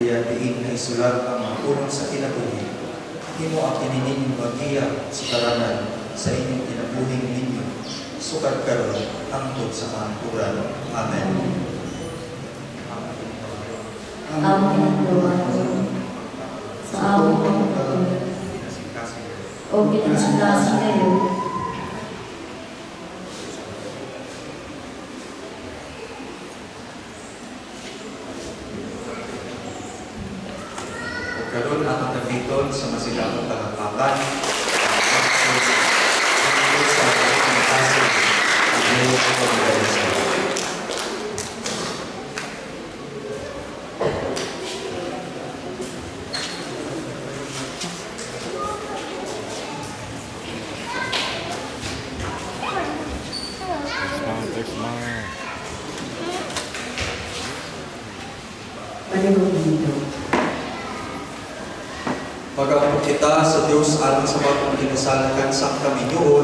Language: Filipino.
Kaya diin na isulat ang mga pulong sa kinabuhi. Himo ang kinining magiya sa karanan sa inyong kinabuhing ninyo. Sukat karon hangtod sa kanturan. Amen. Ang pinagluwan sa among pagkakulit o pinagsinasi ngayon karon ang tabiton sa masilang tagapakan Pag-ampun kita sa Diyos alang sa pagpapinasalakan sa kami noon